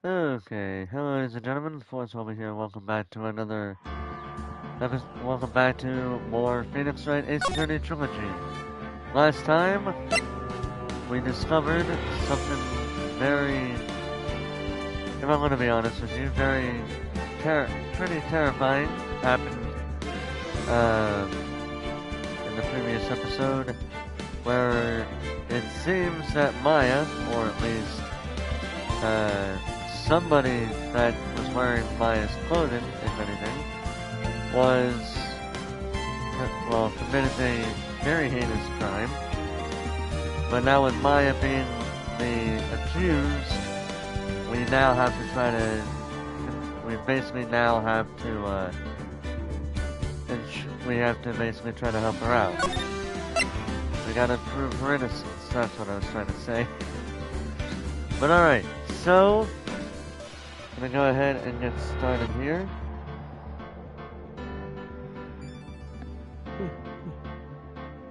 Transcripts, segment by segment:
Okay, hello ladies and gentlemen, Force over here, welcome back to another episode, welcome back to more Phoenix Wright Ace Attorney Trilogy. Last time, we discovered something very, if I'm gonna be honest with you, pretty terrifying happened, in the previous episode, where it seems that Maya, or at least, somebody that was wearing Maya's clothing, if anything, committed a very heinous crime. But now with Maya being the accused, we now have to basically try to help her out. We gotta prove her innocence, that's what I was trying to say. But alright, so I'm gonna go ahead and get started here.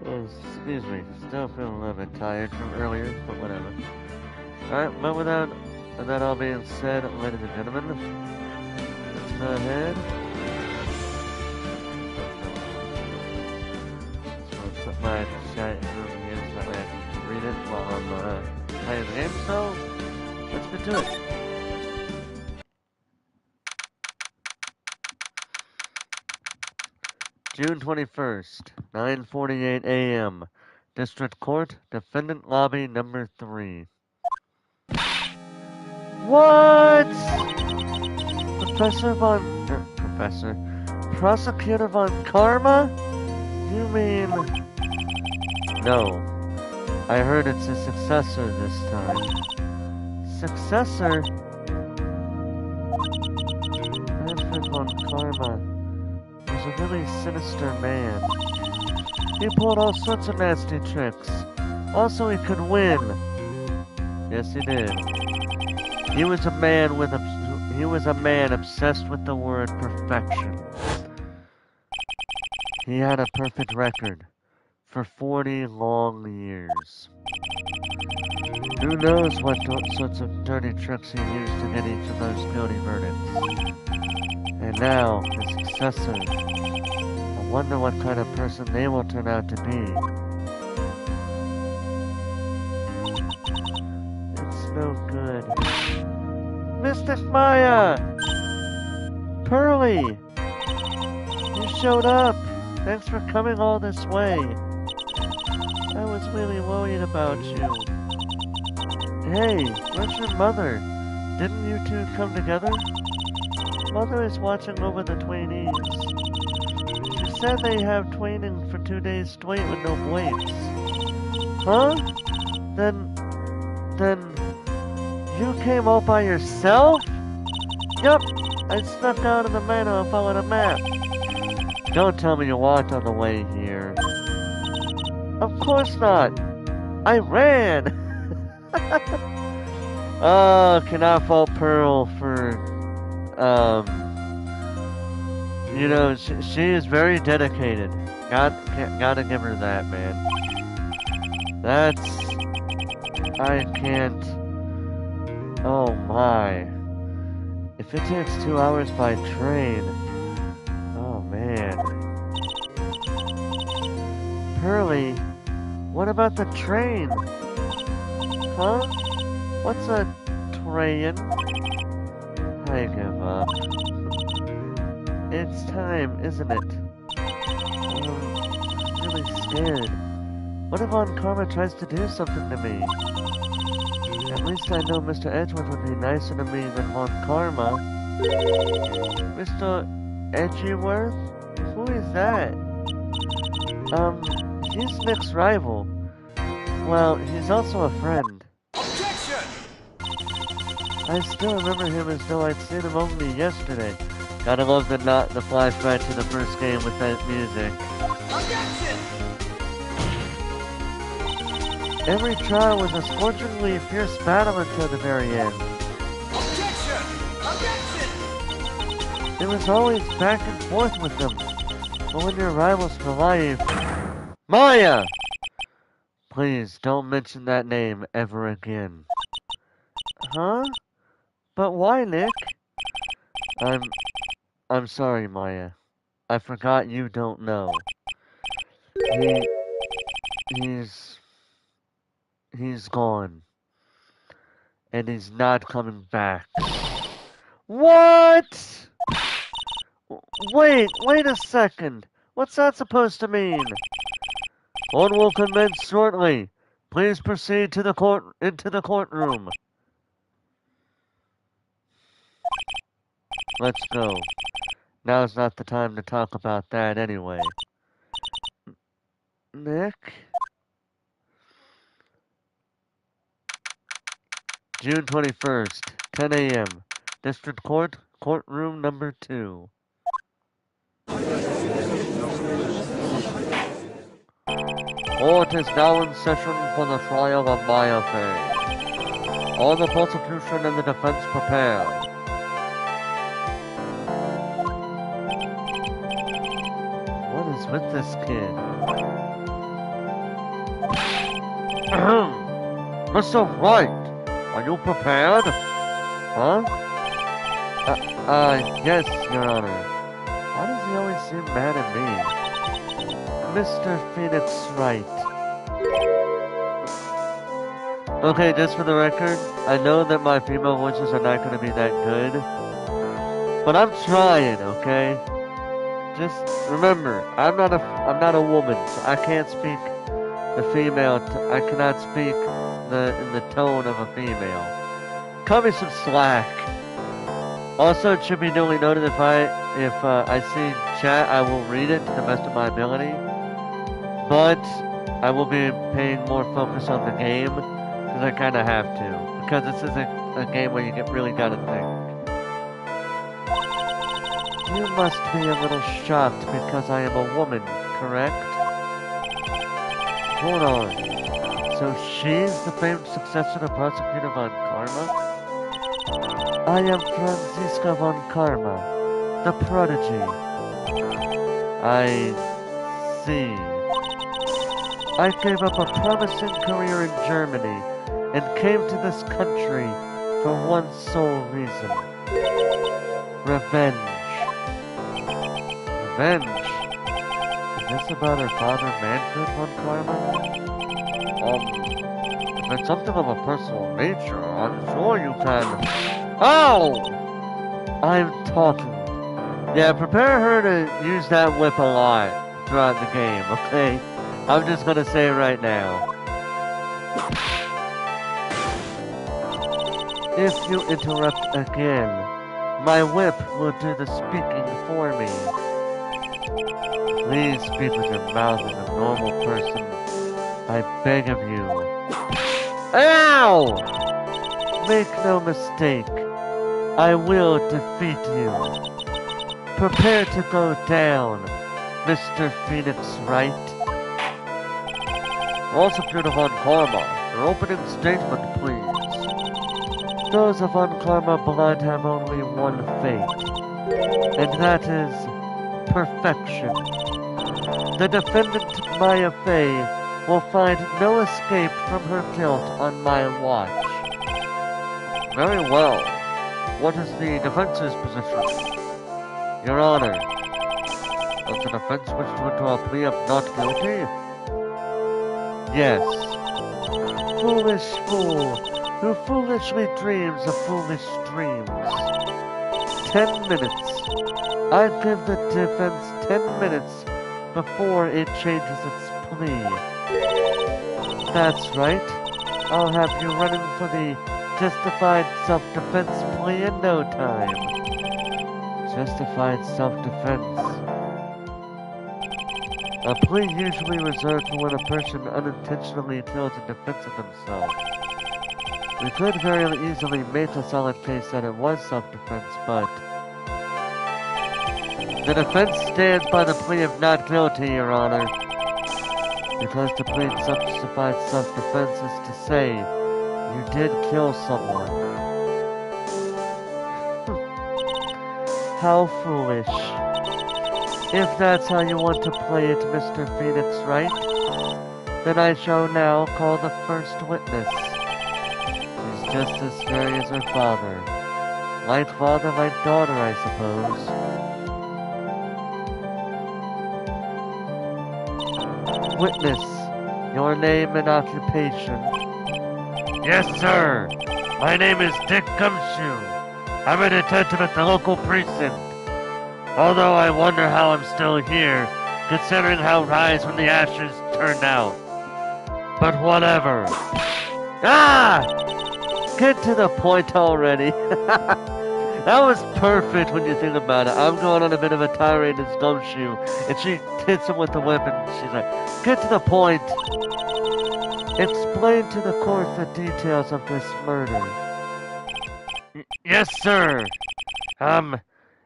Oh, excuse me, still feeling a little bit tired from earlier, but whatever. Alright, but with that all being said, ladies and gentlemen, let's go ahead. So I'll put my chat over here so that way I can read it while I'm playing the game, so let's get to it. June 21st, 9:48 a.m. District Court, Defendant Lobby Number 3. What? Prosecutor Von Karma? You mean... No. I heard it's a successor this time. Successor? Alfred Von Karma was a really sinister man. He pulled all sorts of nasty tricks. Also, he could win. Yes, he did. He was a man obsessed with the word perfection. He had a perfect record for 40 long years. Who knows what sorts of dirty tricks he used to get each of those guilty verdicts. And now, his successor. I wonder what kind of person they will turn out to be. It's no good. Mystic Maya! Pearly! You showed up! Thanks for coming all this way. I was really worried about you. Hey, where's your mother? Didn't you two come together? Mother is watching over the twainees. She said they have twaining for 2 days straight with no breaks. Huh? Then you came all by yourself? Yup, I snuck out of the manor and followed a map. Don't tell me you walked on the way here. Of course not. I ran. Oh, cannot fault Pearl for, you know, she is very dedicated. Gotta give her that, man. I can't, oh my. If it takes 2 hours by train, oh man. Pearly, what about the train? Huh? What's a train? I give up. It's time, isn't it? I'm really scared. What if Von Karma tries to do something to me? At least I know Mr. Edgeworth would be nicer to me than Von Karma. Mr. Edgeworth? Who is that? He's Nick's rival. Well, he's also a friend. Objection! I still remember him as though I'd seen him only yesterday. Gotta love the flashback to the first game with that music. Objection! Every trial was a scorchingly fierce battle until the very end. Objection! Objection! It was always back and forth with them. But when your rivals for life... Maya! Please, don't mention that name ever again. Huh? But why, Nick? I'm I'm sorry, Maya. I forgot you don't know. He he's he's gone. And he's not coming back. What? Wait a second. What's that supposed to mean? Court will commence shortly. Please proceed to into the courtroom. Let's go. Now's not the time to talk about that anyway. Nick? June 21st, 10 a.m. District Court, courtroom number 2. Court is now in session for the trial of Maya Fey. All the prosecution and the defense prepare. What is with this kid? Mr. Wright, are you prepared? Huh? Yes, Your Honor. Why does he always seem mad at me? Mr. Phoenix Wright. Okay, just for the record, I know that my female voices are not going to be that good, but I'm trying, okay? Just remember, I'm not a woman, so I can't speak the female. I cannot speak in the tone of a female. Cut me some slack. Also, it should be duly noted if I see chat, I will read it to the best of my ability. But I will be paying more focus on the game because I kind of have to. Because this is a game where you really gotta think. You must be a little shocked because I am a woman, correct? Hold on. So she's the famed successor to Prosecutor Von Karma? I am Franziska Von Karma, the prodigy. I see. I gave up a promising career in Germany and came to this country for one sole reason. Revenge. Revenge? Is this about her father, Manfred Von Karma? If it's something of a personal nature, I'm sure you can... Ow! I'm talking. Yeah, prepare her to use that whip a lot throughout the game, okay? I'm just gonna say it right now. If you interrupt again, my whip will do the speaking for me. Please speak with your mouth as a normal person. I beg of you. Ow! Make no mistake. I will defeat you. Prepare to go down, Mr. Phoenix Wright. Prosecutor Von Karma, your opening statement, please. Those of Von Karma blood have only one fate, and that is perfection. The defendant, Maya Fey, will find no escape from her guilt on my watch. Very well. What is the defense's position? Your Honor, does the defense wish to enter a plea of not guilty? Yes. Foolish fool, who foolishly dreams of foolish dreams. 10 minutes. I give the defense 10 minutes before it changes its plea. That's right. I'll have you running for the justified self-defense plea in no time. Justified self-defense. A plea usually reserved for when a person unintentionally kills in defense of themselves. We could very easily make a solid case that it was self-defense, but... The defense stands by the plea of not guilty, Your Honor. Because to plead justified self-defense is to say, you did kill someone. How foolish. If that's how you want to play it, Mr. Phoenix Wright, then I shall now call the first witness. She's just as scary as her father. Like father, like daughter, I suppose. Witness, your name and occupation. Yes, sir. My name is Dick Gumshoe. I'm a detective at the local precinct. Although I wonder how I'm still here, considering how Rise from the Ashes turned out. But whatever. Ah! Get to the point already. That was perfect when you think about it. I'm going on a bit of a tirade as Gumshoe, and she hits him with the weapon. She's like, get to the point. Explain to the court the details of this murder. Yes, sir.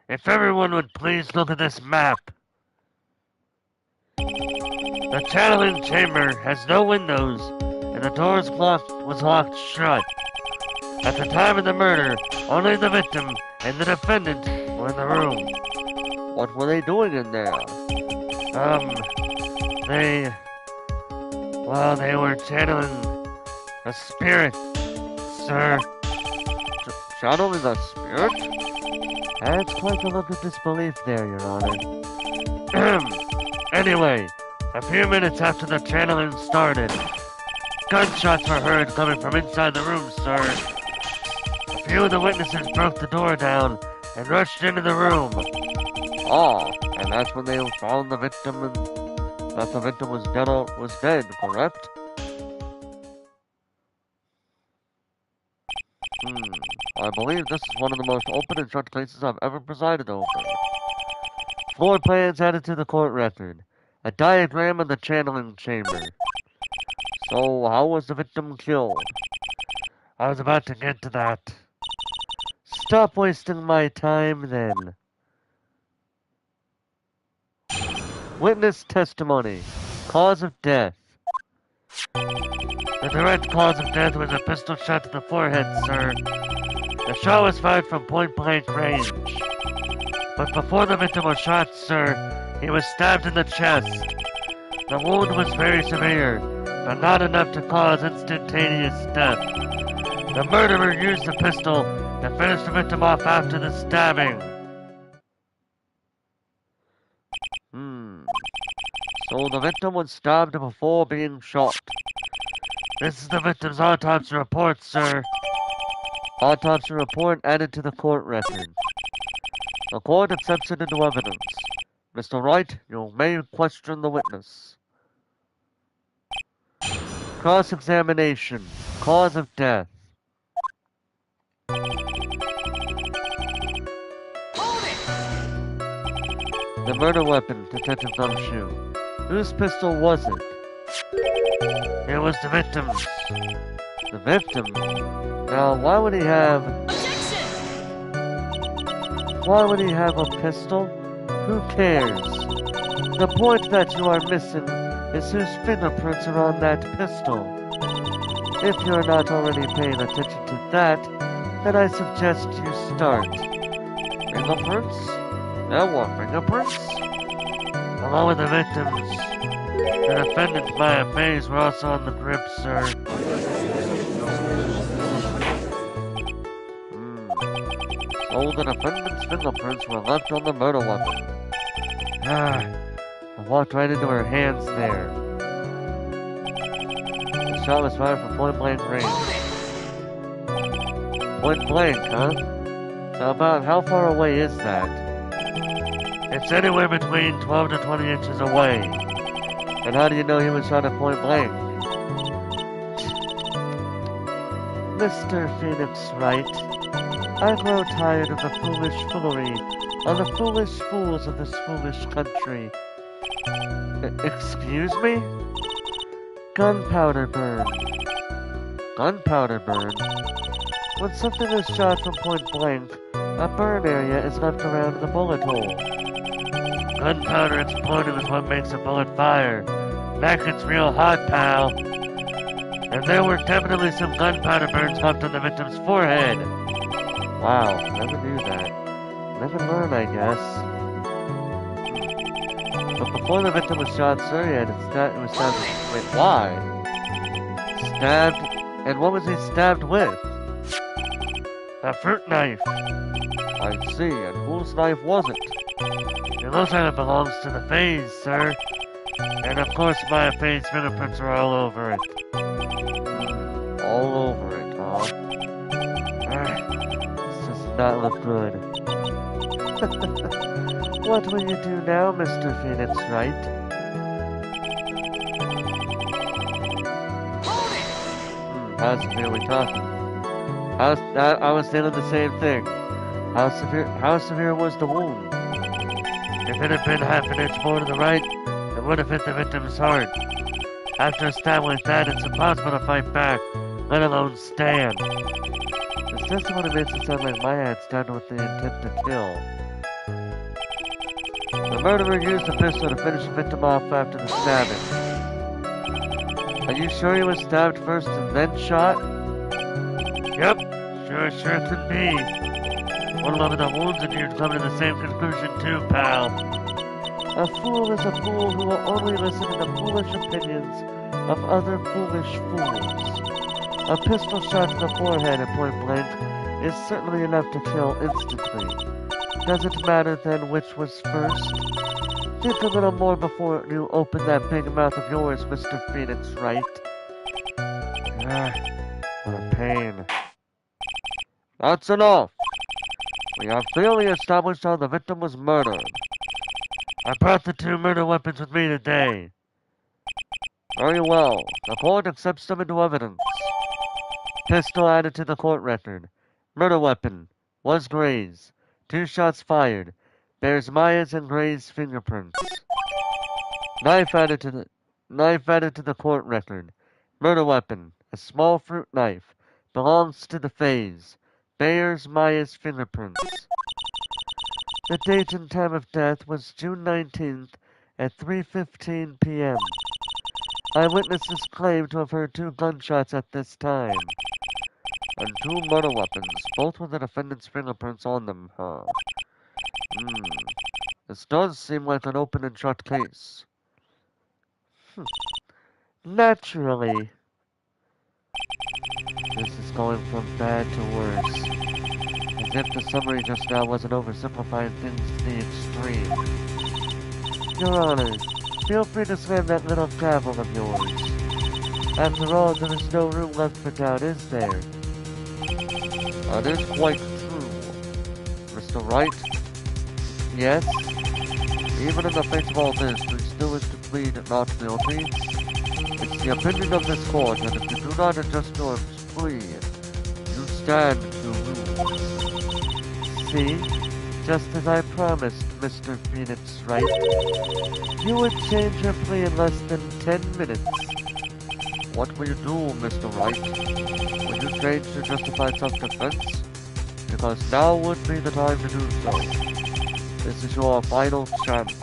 If everyone would please look at this map. The channeling chamber has no windows, and the door was locked shut. At the time of the murder, only the victim and the defendant were in the room. What were they doing in there? They were channeling a spirit, sir. Channeling a spirit? That's quite the look of disbelief there, Your Honor. Anyway, a few minutes after the channeling started, gunshots were heard coming from inside the room, sir. A few of the witnesses broke the door down and rushed into the room. Oh, and that's when they found the victim and that the victim was dead, correct? I believe this is one of the most open and shut cases I've ever presided over. Floor plans added to the court record. A diagram of the channeling chamber. So, how was the victim killed? I was about to get to that. Stop wasting my time, then. Witness testimony. Cause of death. The direct cause of death was a pistol shot to the forehead, sir. The shot was fired from point-blank range. But before the victim was shot, sir, he was stabbed in the chest. The wound was very severe, but not enough to cause instantaneous death. The murderer used the pistol to finish the victim off after the stabbing. So the victim was stabbed before being shot. This is the victim's autopsy report, sir. Autopsy report added to the court record. The court accepts it into evidence. Mr. Wright, you may question the witness. Cross-examination. Cause of death. The murder weapon, Detective Gumshoe. Whose pistol was it? It was the victim's. The victim? Now, why would he have... Objection! Why would he have a pistol? Who cares? The point that you are missing is whose fingerprints are on that pistol. If you're not already paying attention to that, then I suggest you start. Fingerprints? There were fingerprints? Along with the victims. The defendant's maze were also on the grip, sir. So the defendant's fingerprints were left on the murder weapon. I walked right into her hands there. The shot was fired from point-blank range. Point-blank, huh? So about how far away is that? It's anywhere between 12 to 20 inches away. And how do you know he was shot at point-blank? Mr. Phoenix Wright, I grow tired of the foolish foolery of the foolish fools of this foolish country. Excuse me? Gunpowder burn. Gunpowder burn? When something is shot from point-blank, a burn area is left around the bullet hole. Gunpowder exploding is what makes a bullet fire. That gets real hot, pal. And there were definitely some gunpowder burns left on the victim's forehead. Wow, never knew that. Never learn, I guess. But before the victim was shot, sir, it was stabbed. Wait, why? Stabbed? And what was he stabbed with? A fruit knife. I see, and whose knife was it? It looks like it belongs to the Fays, sir. And of course my Faye's fingerprints are all over it. All over it, huh? This does not look good. What will you do now, Mr. Phoenix Wright? Hold it! How severe are we talking? I was thinking the same thing. How severe was the wound? If it had been half an inch more to the right, it would have hit the victim's heart. After a stab like that, it's impossible to fight back, let alone stand. This testimony makes it sound like Maya had stabbed with the intent to kill. The murderer used the pistol to finish the victim off after the stabbing. Are you sure he was stabbed first and then shot? Yep, sure could be. One look at the wounds and you'd come to the same conclusion too, pal. A fool is a fool who will only listen to the foolish opinions of other foolish fools. A pistol shot to the forehead at point blank is certainly enough to kill instantly. Does it matter then which was first? Think a little more before you open that big mouth of yours, Mr. Phoenix Wright. What a pain. That's enough. We have clearly established how the victim was murdered. I brought the 2 murder weapons with me today. Very well. The court accepts them into evidence. Pistol added to the court record. Murder weapon. Was Gray's. 2 shots fired. Bears Maya's and Gray's fingerprints. Knife added to the court record. Murder weapon. A small fruit knife. Belongs to the Fays. Bears Maya's fingerprints. The date and time of death was June 19th at 3:15 p.m. Eyewitnesses claim to have heard 2 gunshots at this time. And 2 murder weapons, both with the defendant's fingerprints on them, huh? This does seem like an open and shut case. Naturally. This is going from bad to worse. As if the summary just now wasn't oversimplifying things to the extreme. Your Honor, feel free to slam that little gavel of yours. After all, there is no room left for doubt, is there? That is quite true. Mr. Wright? Yes? Even in the face of all this, we still wish to plead not guilty. It's the opinion of this court that if you do not adjust your plea, you stand to lose. See? Just as I promised, Mr. Phoenix Wright. You would change your plea in less than 10 minutes. What will you do, Mr. Wright? Will you change to justified self-defense? Because now would be the time to do so. This is your final chance.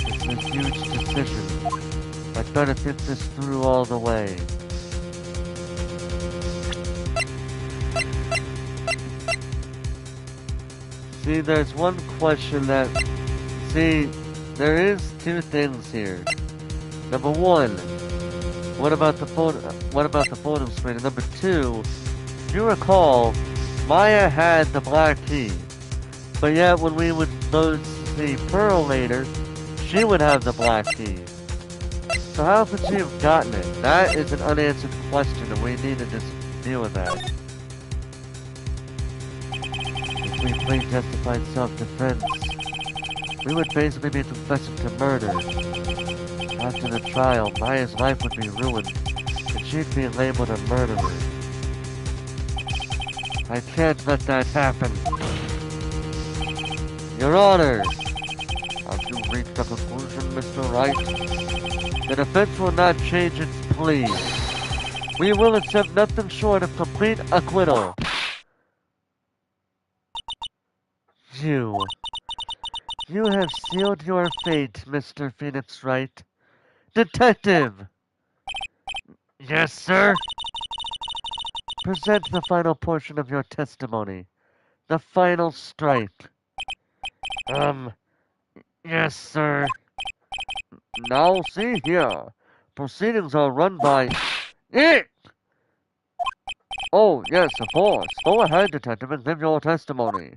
It's a huge decision. I'd better think this through all the way. See, there's one question that... See, there is 2 things here. Number 1, what about the photo screen? And number 2, if you recall, Maya had the black key. But yet, when we would go see Pearl later, she would have the black key. So how could she have gotten it? That is an unanswered question, and we need to just deal with that. If we plead justified self-defense, we would basically be confessing to murder. After the trial, Maya's life would be ruined, and she'd be labeled a murderer. I can't let that happen. Your Honor! Have you reached a conclusion, Mr. Wright? The defense will not change its plea. We will accept nothing short of complete acquittal. You have sealed your fate, Mr. Phoenix Wright. Detective! Yes, sir? Present the final portion of your testimony. The final strike. Yes, sir. Now see here. Proceedings are run by... Oh, yes, of course. Go ahead, Detective, and give your testimony.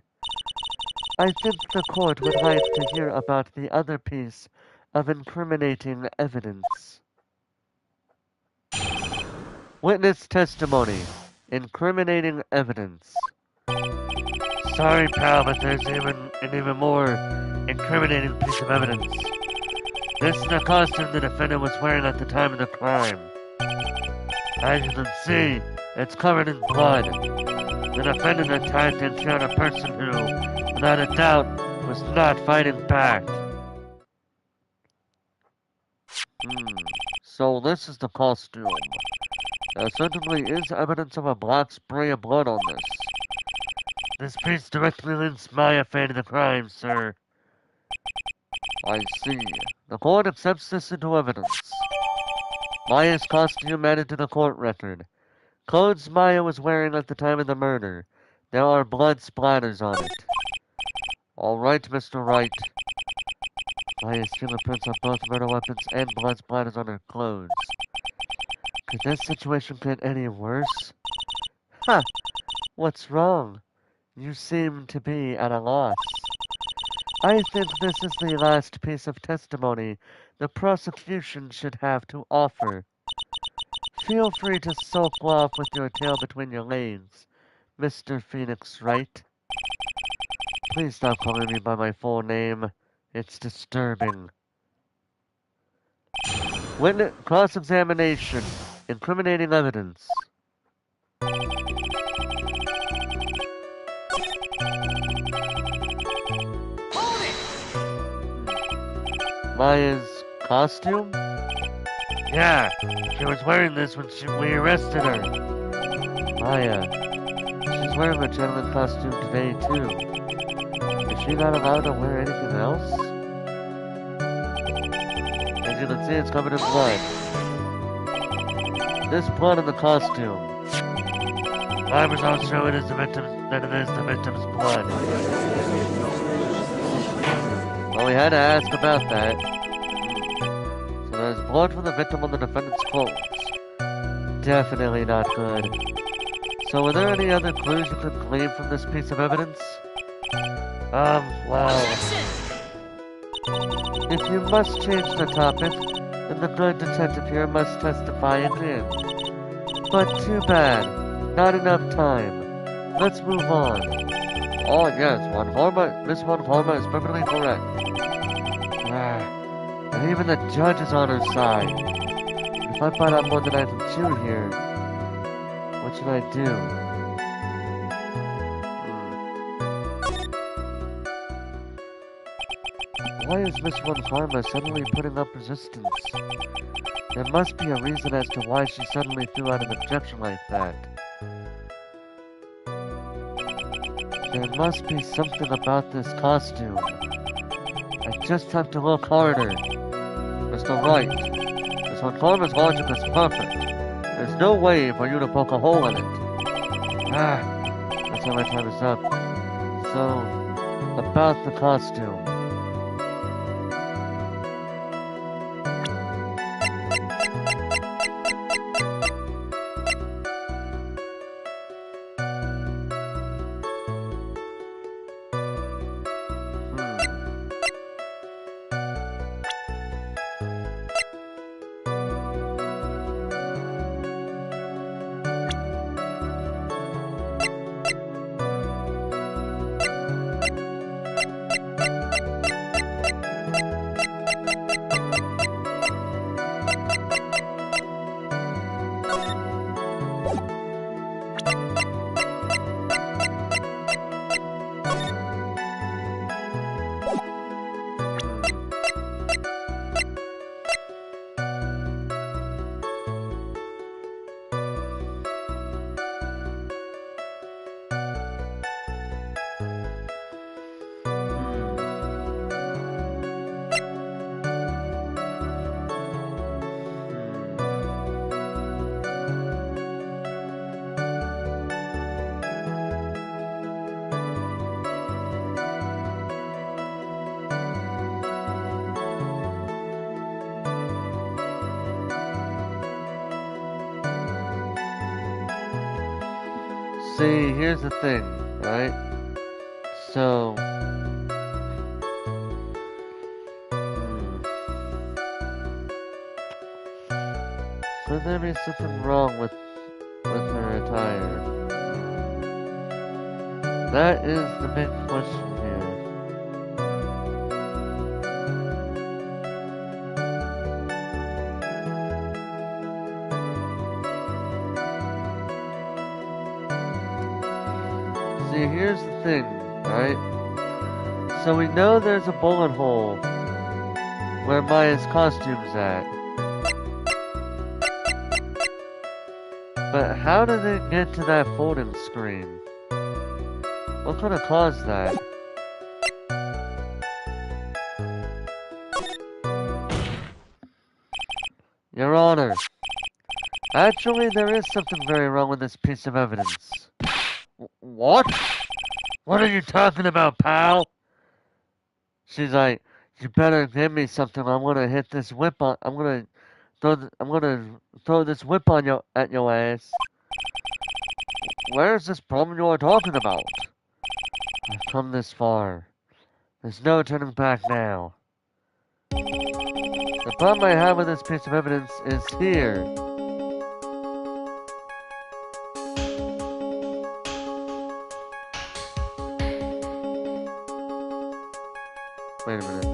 I think the court would like to hear about the other piece of incriminating evidence. Witness testimony. Incriminating evidence. Sorry, pal, but there's an even more incriminating piece of evidence. This is the costume the defendant was wearing at the time of the crime. As you can see, it's covered in blood. The defendant attacked and shot a person who, without a doubt, was not fighting back. So this is the costume. There certainly is evidence of a black spray of blood on this. This piece directly links Maya Faye to the crime, sir. I see. The court accepts this into evidence. Maya's costume added to the court record. Clothes Maya was wearing at the time of the murder. There are blood splatters on it. All right, Mr. Wright. Maya's fingerprints on both murder weapons and blood splatters on her clothes. Could this situation get any worse? Ha! What's wrong? You seem to be at a loss. I think this is the last piece of testimony the prosecution should have to offer. Feel free to sulk off with your tail between your legs, Mr. Phoenix Wright. Please stop calling me by my full name. It's disturbing. Witness cross-examination. Incriminating evidence. Maya's costume? Yeah, she was wearing this when we arrested her. Maya, she's wearing a gentleman costume today too. Is she not allowed to wear anything else? As you can see, it's covered in blood. This blood in the costume. My results show it is the victim's blood. Well, we had to ask about that. So there's blood from the victim on the defendant's clothes. Definitely not good. So were there any other clues you could glean from this piece of evidence? Well... If you must change the topic, then the good detective here must testify again. But too bad. Not enough time. Let's move on. Oh yes, Miss Von Forma is perfectly correct. And even the judge is on her side. If I find out more than I can chew here, what should I do? Why is Miss Von Karma suddenly putting up resistance? There must be a reason as to why she suddenly threw out an objection like that. There must be something about this costume. I just have to look harder. Mr. Wright, Miss Von Karma's logic is perfect. There's no way for you to poke a hole in it. That's how my time is up. So, about the costume. See, here's the thing, right? So, could there be something wrong with her attire? That is the big question here. See, here's the thing, right? So we know there's a bullet hole where Maya's costume's at. But how did it get to that folding screen? What could have caused that? Your Honor, actually there is something very wrong with this piece of evidence. What? What are you talking about, pal? She's like, you better give me something. I'm gonna hit this whip on. I'm gonna throw this whip on at your ass. Where's this problem you are talking about? I've come this far. There's no turning back now. The problem I have with this piece of evidence is here. Wait a minute.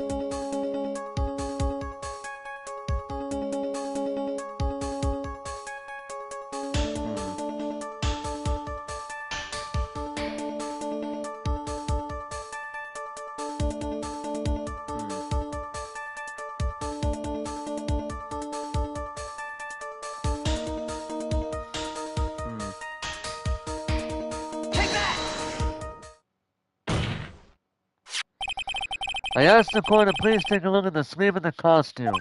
I asked the court to please take a look at the sleeve of the costume.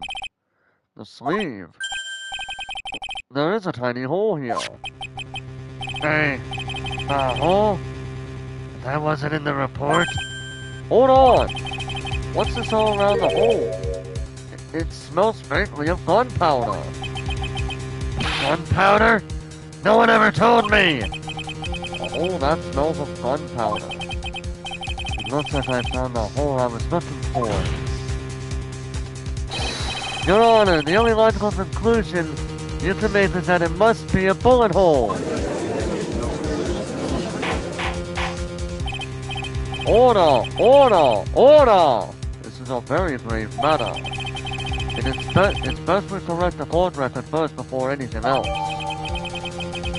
The sleeve? There is a tiny hole here. Hey, a hole? That wasn't in the report. Hold on! What's this all around the hole? It smells faintly of gunpowder. Gunpowder? No one ever told me! Oh, that smells of gunpowder. It looks like I found the hole I was looking for. Your Honor, the only logical conclusion you can make is that it must be a bullet hole. Order! Order! Order! This is a very grave matter. It's best we correct the court record first before anything else.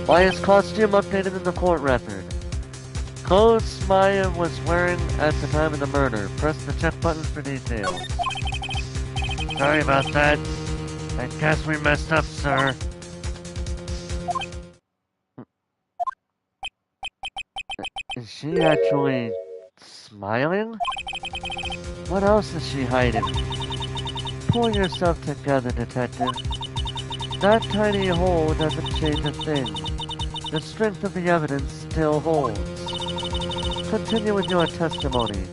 Maya's costume updated in the court record. Clothes Maya was wearing at the time of the murder. Press the check button for details. Sorry about that. I guess we messed up, sir. Is she actually smiling? What else is she hiding? Pull yourself together, detective. That tiny hole doesn't change a thing. The strength of the evidence still holds. Continue with your testimony.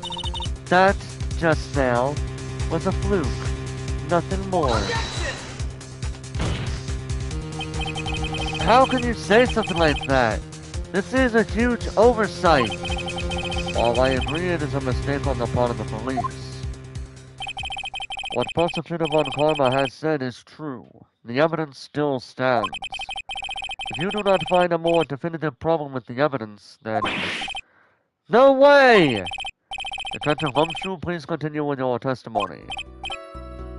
That, just now, was a fluke. Nothing more. How can you say something like that? This is a huge oversight. While I agree it is a mistake on the part of the police. What Prosecutor Von Karma has said is true. The evidence still stands. If you do not find a more definitive problem with the evidence, then... No way! Detective Gumshoe, please continue with your testimony.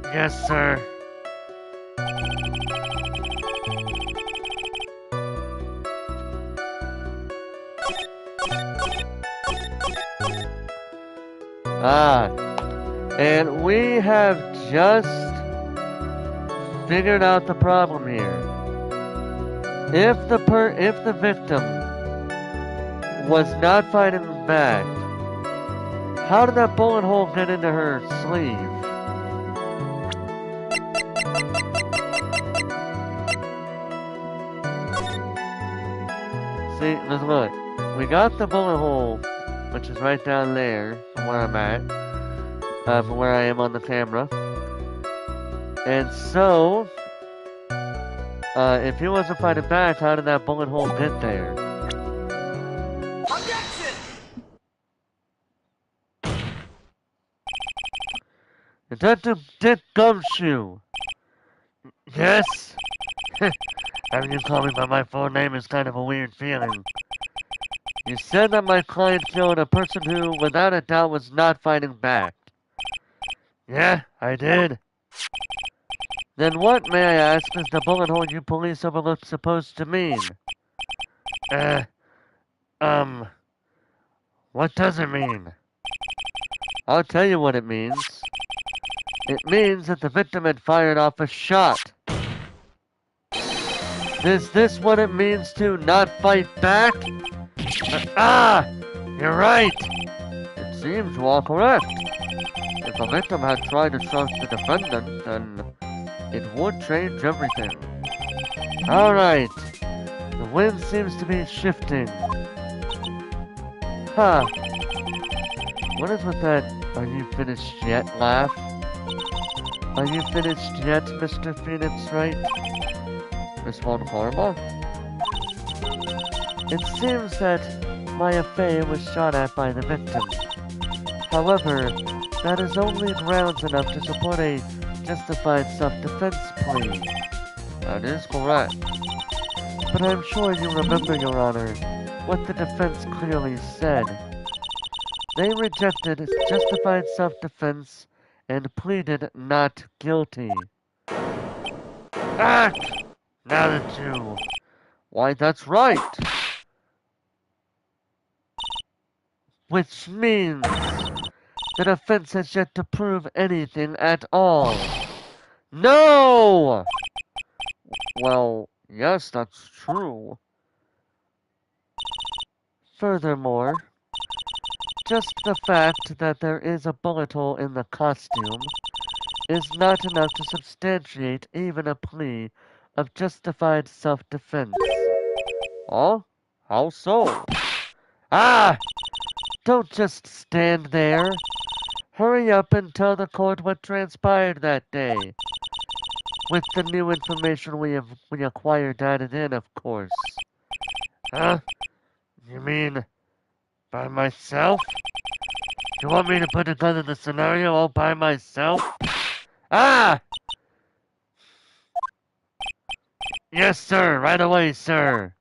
Yes, sir. And we have just figured out the problem here. If the victim was not fighting back, how did that bullet hole get into her sleeve? See, look. We got the bullet hole, which is right down there from where I'm at. From where I am on the camera. And so, if he wasn't fighting back, how did that bullet hole get there? Detective Dick Gumshoe. Yes? Having you call me by my full name is kind of a weird feeling. You said that my client killed a person who, without a doubt, was not fighting back. Yeah, I did. Then what, may I ask, is the bullet hole you police overlooked supposed to mean? What does it mean? I'll tell you what it means. It means that the victim had fired off a shot. Is this what it means to not fight back? You're right. It seems you are correct. If the victim had tried to shoot the defendant, then it would change everything. Alright. The wind seems to be shifting. Huh. What is with that "are you finished yet" laugh? Are you finished yet, Mr. Phoenix Wright? Miss Von Karma? It seems that Maya Fey was shot at by the victim. However, that is only grounds enough to support a justified self-defense plea. That is correct. But I'm sure you remember, Your Honor, what the defense clearly said. They rejected justified self-defense and pleaded not guilty. Act! Now that you... Why, that's right! Which means the defense has yet to prove anything at all. No! Well, yes, that's true. Furthermore, just the fact that there is a bullet hole in the costume is not enough to substantiate even a plea of justified self-defense. Oh? How so? Don't just stand there. Hurry up and tell the court what transpired that day. With the new information we acquired added in, of course. Huh? You mean by myself? You want me to put together the scenario all by myself? Yes, sir. Right away, sir.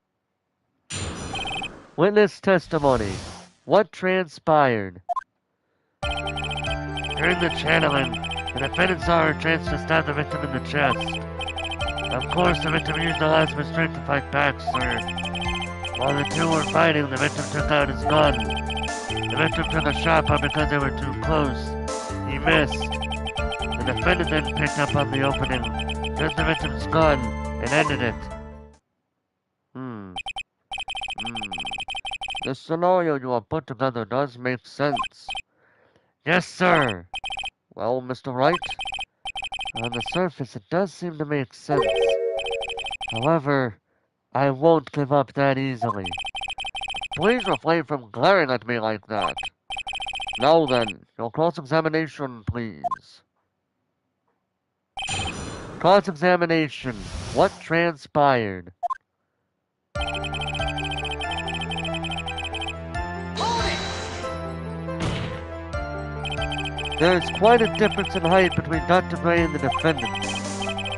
Witness testimony. What transpired? During the channeling, the defendant saw her chance to stab the victim in the chest. Of course, the victim used the last of his strength to fight back, sir. While the two were fighting, the victim took out his gun. The victim took a shot, but because they were too close, he missed. The defendant then picked up on the opening, took the victim's gun, and ended it. The scenario you have put together does make sense. Yes, sir. Well, Mr. Wright, on the surface it does seem to make sense. However, I won't give up that easily. Please refrain from glaring at me like that. Now then, your cross-examination, please. Cross-examination. What transpired? There is quite a difference in height between Dr. Gray and the defendant,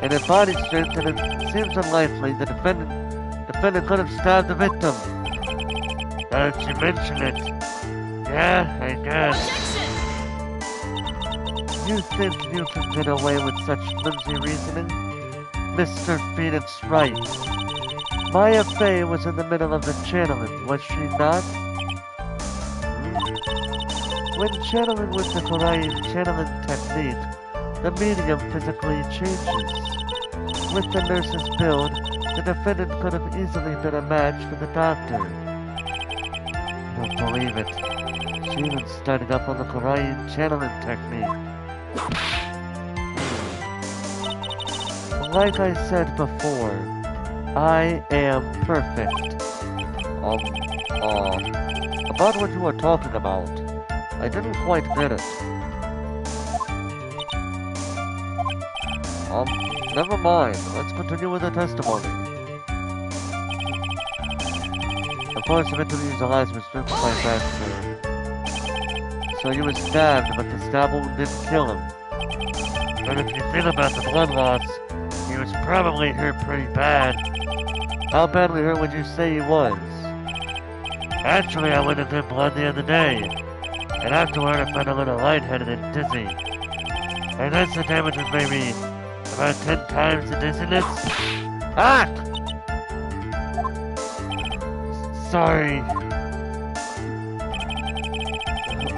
and in body strength, and it seems unlikely the defendant could have stabbed the victim. Now that you mention it, yeah, I guess. You think you can get away with such flimsy reasoning? Mr. Phoenix Wright. Maya Fey was in the middle of the channeling, was she not? When channeling with the Wright channeling technique, the medium physically changes. With the nurse's build, the defendant could have easily been a match for the doctor. I don't believe it. She even studied up on the Korean channeling technique. Like I said before, I am perfect. About what you were talking about. I didn't quite get it. Never mind. Let's continue with the testimony. Of course, the victim used the last restrict fight back, sir. So you were stabbed, but the stab wound didn't kill him. But if you think about the blood loss, he was probably hurt pretty bad. How badly hurt would you say he was? Actually, I went into blood the other day, and afterward I felt a little lightheaded and dizzy. I guess the damage was maybe about 10 times the dizziness. Ah! Sorry.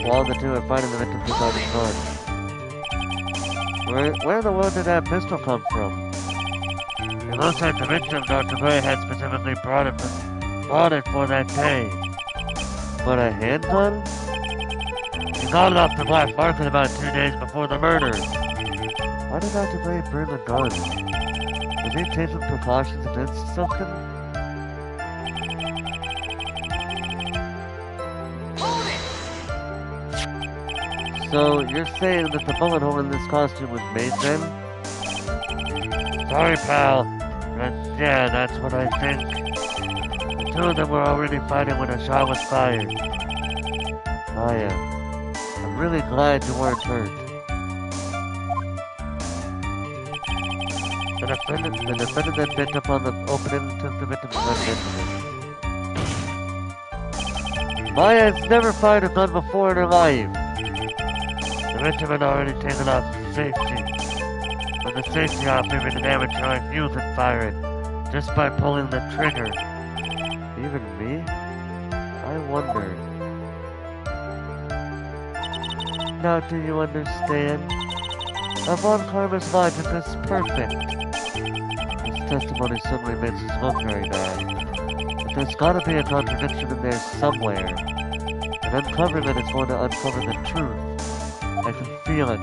While the two are fighting, the victim took out his gun. Where in the world did that pistol come from? It looks like the victim Dr. Gray had specifically bought it for that day. But a handgun? He got it off the black market about 2 days before the murder. Why did Dr. Gray bring a gun? Was he taking precautions against something? So, you're saying that the bullet hole in this costume was made then? Sorry, pal. But yeah, that's what I think. The two of them were already fighting when a shot was fired. Maya, I'm really glad you weren't hurt. The defendant then bent up on the opening and took the victim's gun into it. Maya has never fired a gun before in her life. The victim had already taken off safety. With the safety off, even an amateur like you could fire it, just by pulling the trigger. Even me? I wonder. Now do you understand? Von Karma's logic is perfect. His testimony certainly makes us look very bad. But there's gotta be a contradiction in there somewhere. And uncovering it is going to uncover the truth. I can feel it.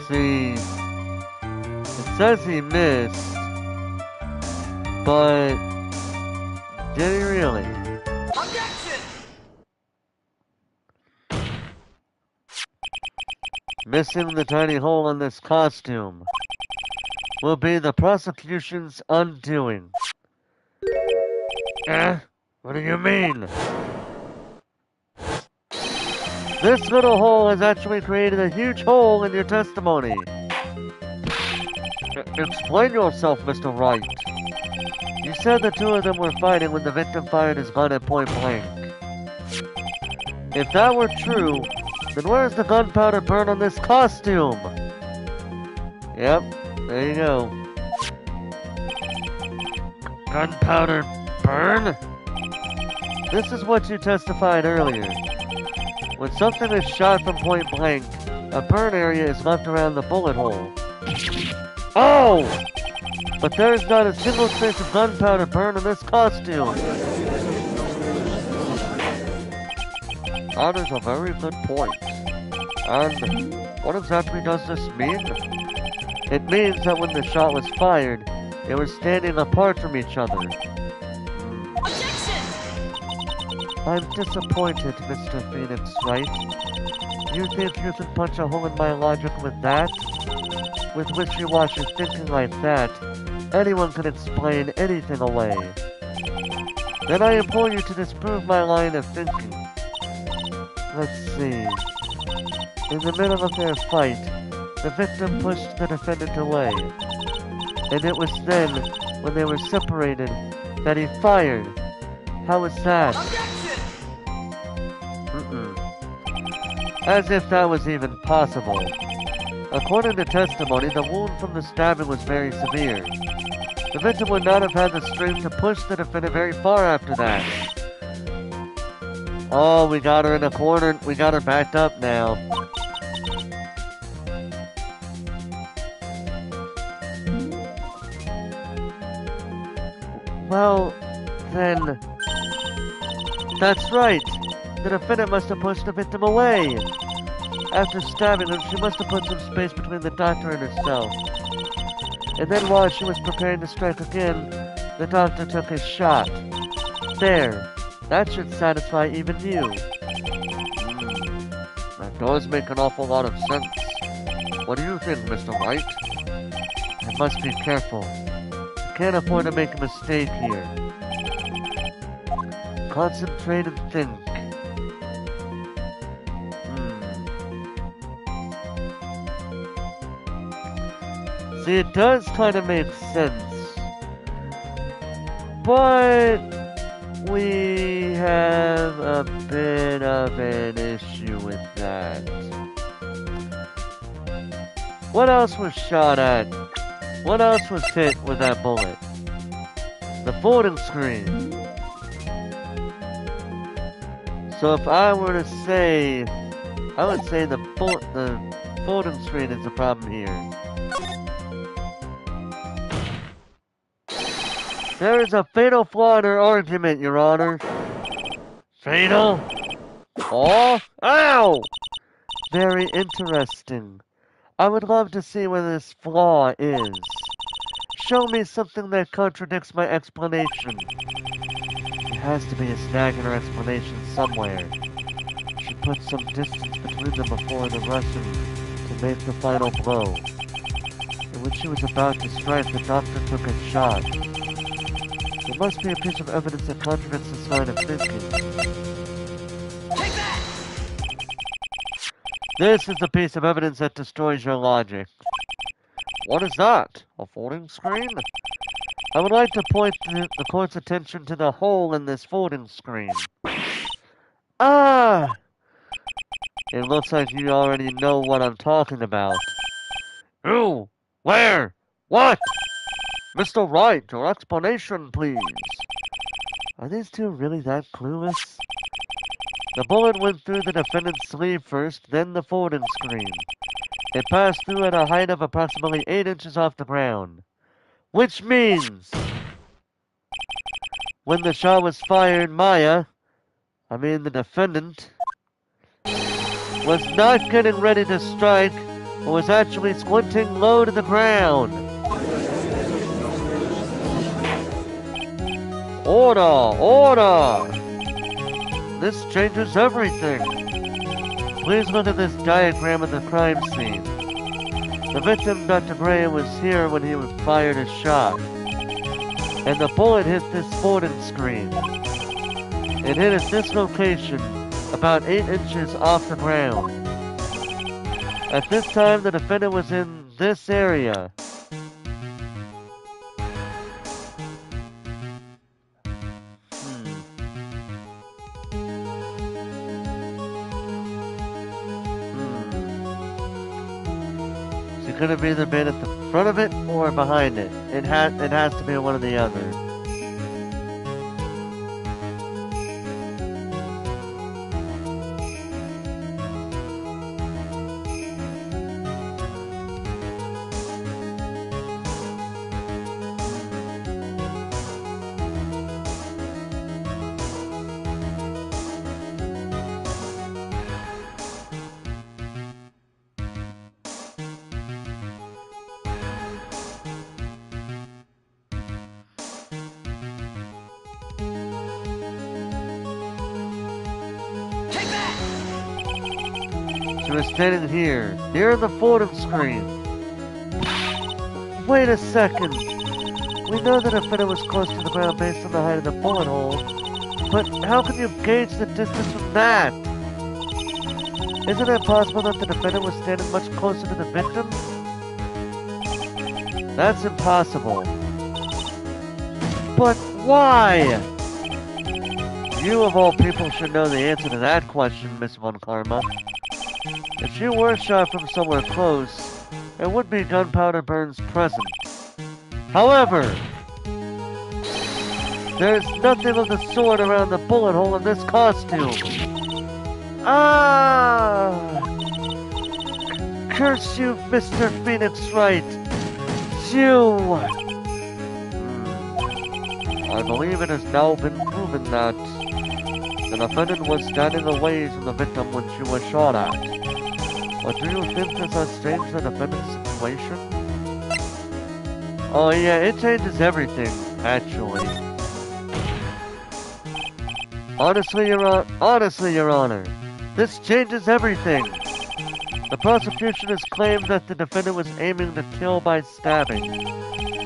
See, it says he missed, but did he really? Objection! Missing the tiny hole in this costume will be the prosecution's undoing. What do you mean? This little hole has actually created a huge hole in your testimony. Explain yourself, Mr. Wright. You said the two of them were fighting when the victim fired his gun at point blank. If that were true, then where's the gunpowder burn on this costume? Yep, there you go. Gunpowder burn? This is what you testified earlier. When something is shot from point blank, a burn area is left around the bullet hole. Oh! But there's not a single trace of gunpowder burn in this costume. That is a very good point. And what exactly does this mean? It means that when the shot was fired, they were standing apart from each other. I'm disappointed, Mr. Phoenix Wright. You think you can punch a hole in my logic with that? With wishy-washy thinking like that, anyone can explain anything away. Then I implore you to disprove my line of thinking. Let's see. In the middle of their fight, the victim pushed the defendant away. And it was then, when they were separated, that he fired. How was that? As if that was even possible. According to testimony, the wound from the stabbing was very severe. The victim would not have had the strength to push the defendant very far after that. Oh, we got her in a corner. We got her backed up now. Well, then... That's right! The defendant must have pushed the victim away! After stabbing him, she must have put some space between the doctor and herself. And then while she was preparing to strike again, the doctor took his shot. There. That should satisfy even you. That does make an awful lot of sense. What do you think, Mr. Wright? I must be careful. I can't afford to make a mistake here. Concentrate and think. See, it does kind of make sense. But we have a bit of an issue with that. What else was shot at? What else was hit with that bullet? The folding screen. So if I were to say, I would say the folding screen is the problem here. There is a fatal flaw in her argument, Your Honor. Fatal? Oh, ow! Very interesting. I would love to see what this flaw is. Show me something that contradicts my explanation. There has to be a snag in her explanation somewhere. She put some distance between them before the Russian to make the final blow. And when she was about to strike, the doctor took a shot. There must be a piece of evidence that contradicts this line of thinking. Take that! This is the piece of evidence that destroys your logic. What is that? A folding screen? I would like to point the court's attention to the hole in this folding screen. Ah! It looks like you already know what I'm talking about. Who? Where? What? Mr. Wright, your explanation, please. Are these two really that clueless? The bullet went through the defendant's sleeve first, then the folding screen. It passed through at a height of approximately 8 inches off the ground. Which means... when the shot was fired, Maya, the defendant, was not getting ready to strike, but was actually squinting low to the ground. Order! Order! This changes everything. Please look at this diagram of the crime scene. The victim, Dr. Gray, was here when he fired his shot. And the bullet hit this folding screen. It hit at this location, about 8 inches off the ground. At this time, the defendant was in this area. She could have either been at the front of it or behind it. It has to be one or the other. She was standing here, near the folding screen. Wait a second. We know the defendant was close to the ground based on the height of the bullet hole, but how can you gauge the distance from that? Isn't it possible that the defendant was standing much closer to the victim? That's impossible. But why? You of all people should know the answer to that question, Miss Von Karma. If you were shot from somewhere close, there would be gunpowder burns present. However, there's nothing of the sort around the bullet hole in this costume. Ah! Curse you, Mr. Phoenix Wright. You! I believe it has now been proven that the defendant was standing away from the victim when she was shot at. But do you think this has changed the defendant's situation? Oh yeah, it changes everything, actually. Honestly, Your Honor, this changes everything. The prosecution has claimed that the defendant was aiming to kill by stabbing.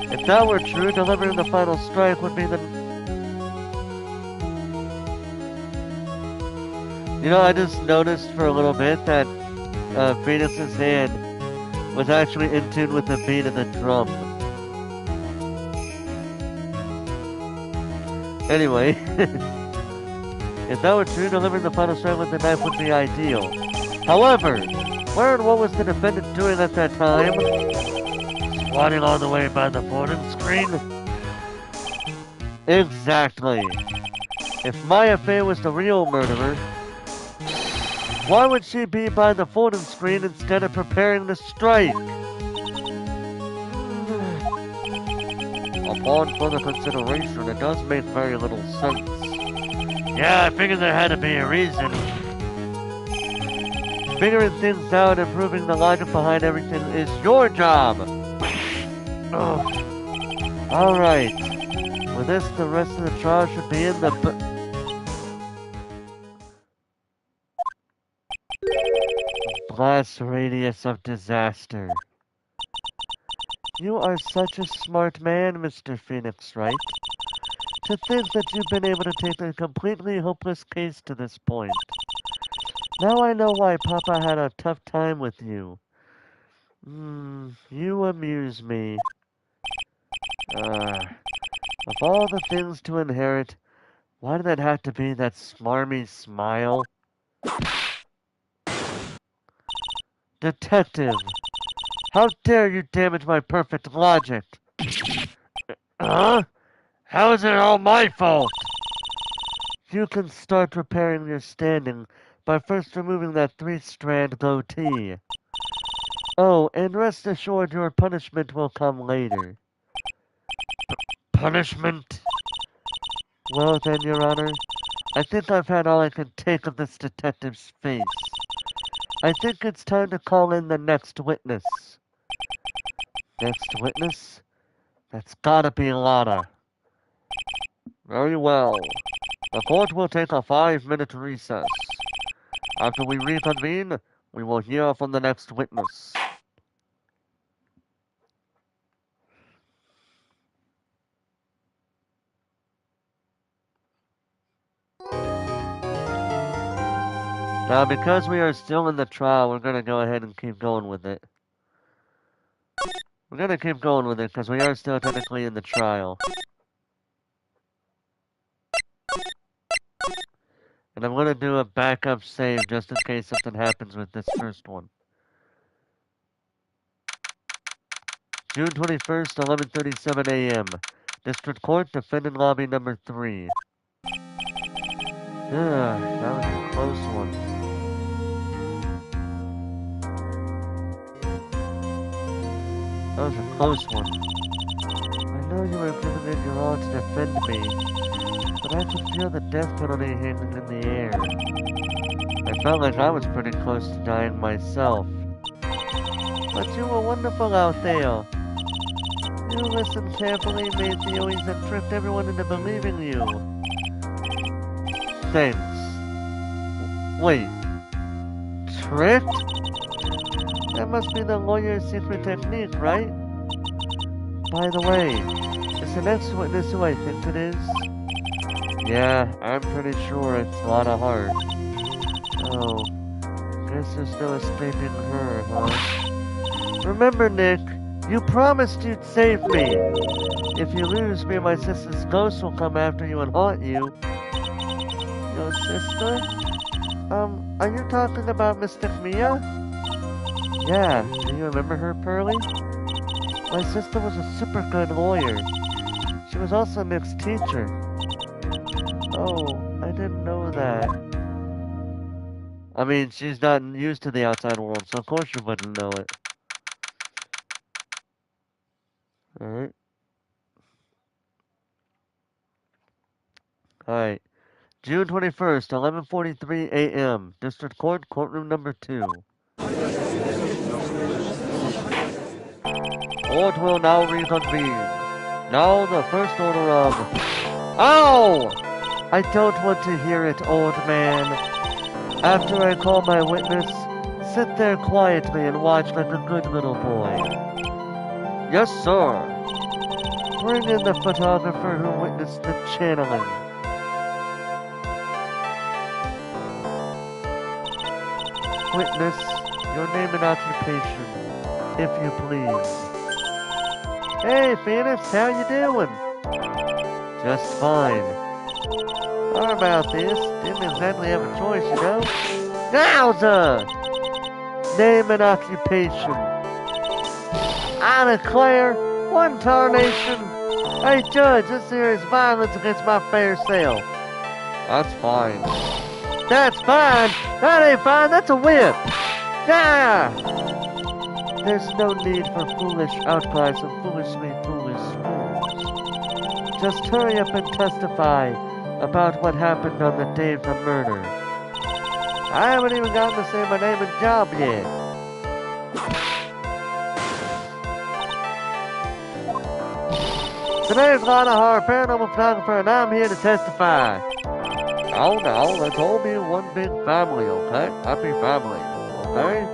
If that were true, delivering the final strike would be the... You know, I just noticed for a little bit that Phoenix's hand was actually in tune with the beat of the drum. Anyway, if that were true, delivering the final strike with the knife would be ideal. However, where and what was the defendant doing at that time? Squatting all the way by the boarding screen? Exactly. If Maya Fey was the real murderer, why would she be by the folding screen instead of preparing to strike? Upon further consideration, it does make very little sense. Yeah, I figured there had to be a reason. Figuring things out and proving the logic behind everything is your job! Alright. With this, the rest of the trial should be in the blast radius of disaster. You are such a smart man, Mr. Phoenix, Wright. To think that you've been able to take a completely hopeless case to this point. Now I know why Papa had a tough time with you. You amuse me. Of all the things to inherit, why did that have to be that smarmy smile? Detective, how dare you damage my perfect logic? Huh? How is it all my fault? You can start preparing your standing by first removing that 3-strand goatee. Oh, and rest assured your punishment will come later. Punishment? Well then, Your Honor, I think I've had all I can take of this detective's face. I think it's time to call in the next witness. Next witness? That's gotta be Lana. Very well. The court will take a 5-minute recess. After we reconvene, we will hear from the next witness. Now, because we are still in the trial, we're gonna go ahead and keep going with it. We're gonna keep going with it because we are still technically in the trial. And I'm gonna do a backup save just in case something happens with this first one. June 21st, 11:37 a.m. District Court, Defendant Lobby number 3. That was a close one. That was a close one. I know you were giving it your all to defend me, but I could feel the death penalty hanging in the air. I felt like I was pretty close to dying myself. But you were wonderful out there. You listened carefully, made theories, and tricked everyone into believing you. Thanks. Wait. Tricked? That must be the lawyer's secret technique, right? By the way, is the next witness who I think it is? Yeah, I'm pretty sure it's Lana Hart. Oh, guess there's no escaping her, huh? Remember, Nick, you promised you'd save me. If you lose, me and my sister's ghost will come after you and haunt you. Your sister? Are you talking about Mystic Mia? Yeah, do you remember her, Pearly? My sister was a super good lawyer. She was also Nick's teacher. Oh, I didn't know that. I mean, she's not used to the outside world, so of course you wouldn't know it. Alright. Alright. June 21st, 11:43 a.m. District Court, courtroom number 2. Court will now reconvene. Now the first order of... Ow! I don't want to hear it, old man. After I call my witness, sit there quietly and watch like a good little boy. Yes, sir. Bring in the photographer who witnessed the channeling. Witness, your name and occupation, if you please. Hey, Phoenix, how you doing? Just fine. Sorry about this. Didn't exactly have a choice, you know? Yowza! Name and occupation. I declare, one tarnation. Hey, Judge, this here is violence against my fair self. That's fine. That's fine? That ain't fine, that's a whip! Yeah! There's no need for foolish outcries and foolishly foolish rules. Just hurry up and testify about what happened on the day of the murder. I haven't even gotten to say my name and job yet. Today's Lana Horror Paranormal Photographer, and I'm here to testify. Oh no, let's all be one big family, okay? Happy family, okay?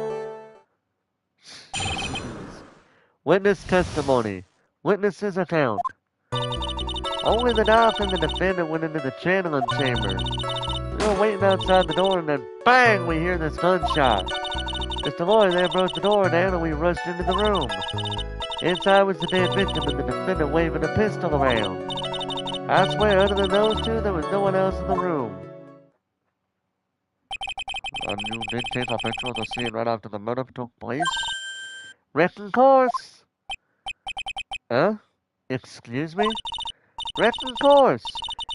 Witness testimony. Witness's account. Only the doc and the defendant went into the channeling chamber. We were waiting outside the door and then bang, we hear this gunshot. Mr. Lloyd there broke the door down and we rushed into the room. Inside was the dead victim and the defendant waving a pistol around. I swear, other than those two, there was no one else in the room. And you did take a picture of the scene right after the murder took place? Reckon course. Huh? Excuse me? Reckon course.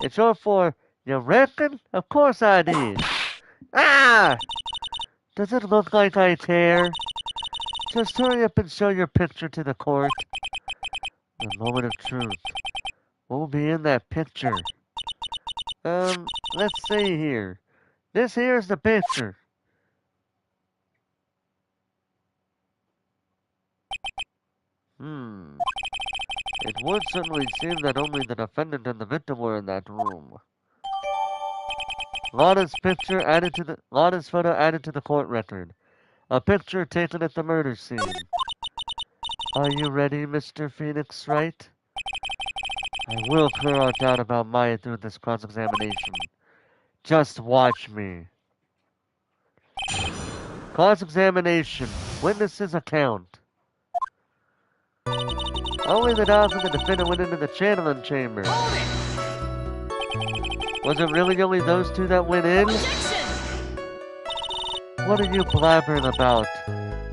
It's short for, you reckon? Of course I did. Ah! Does it look like I tear? Just hurry up and show your picture to the court. The moment of truth. What will be in that picture? Let's see here. This here's the picture. It would certainly seem that only the defendant and the victim were in that room. Lana's photo added to the court record. A picture taken at the murder scene. Are you ready, Mr. Phoenix Wright? I will clear our doubt about Maya through this cross-examination. Just watch me. Cross-examination. Witness's account. Only the doc and the defendant went into the channeling chamber. Was it really only those two that went in? What are you blabbering about?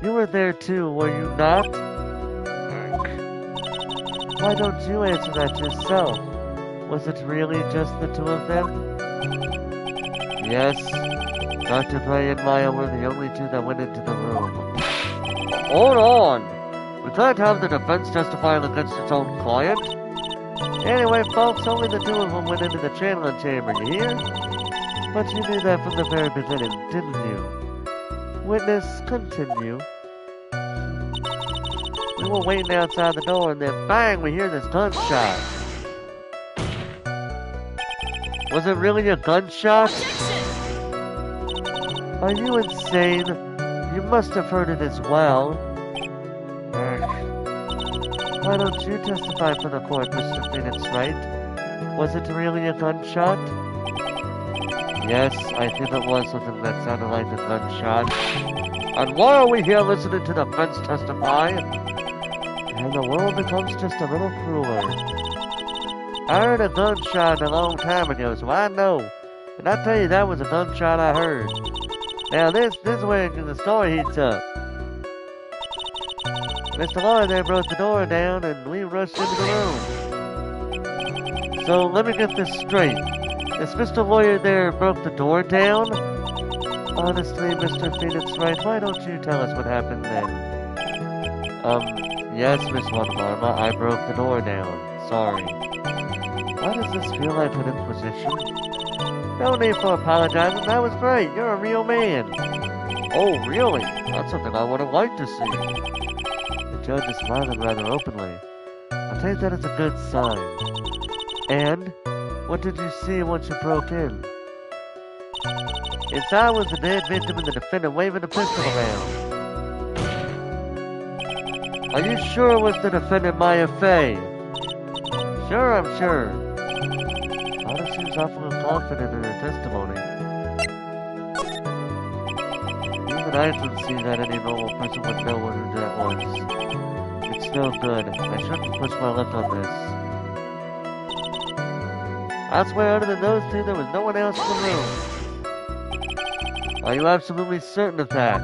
You were there too, were you not? Why don't you answer that yourself? Was it really just the two of them? Yes, Dr. Gray and Maya were the only two that went into the room. Hold on! We can't have the defense testifying against its own client. Anyway, folks, only the two of them went into the channeling chamber, you hear? But you knew that from the very beginning, didn't you? Witness, continue. We were waiting outside the door and then bang, we hear this gunshot. Was it really a gunshot? Are you insane? You must have heard it as well. Why don't you testify for the court, Mr. Phoenix Wright? Was it really a gunshot? Yes, I think it was something that sounded like a gunshot. And why are we here listening to the defense testify? And the world becomes just a little crueler. I heard a gunshot a long time ago, so I know. And I tell you, that was a gunshot I heard. Now this is where the story heats up. Mr. Lloyd there broke the door down and we rushed into the room. So let me get this straight. Is Mr. Lawyer there broke the door down? Honestly, Mr. Phoenix Wright, why don't you tell us what happened then? Yes, Miss One Karma, I broke the door down. Sorry. Why does this feel like an inquisition? No need for apologizing. That was great. You're a real man. Oh, really? That's something I would have liked to see. The judge is smiling rather openly. I take that as a good sign. And what did you see once you broke in? Inside was the dead victim and the defendant waving a pistol around. Are you sure it was the defendant Maya Fey? Sure, I'm sure. Anna seems awfully confident in her testimony. Even I can see that any normal person would know what her debt was. It's no good. I shouldn't push my luck on this. I swear under the nose too there was no one else in the room. Are you absolutely certain of that?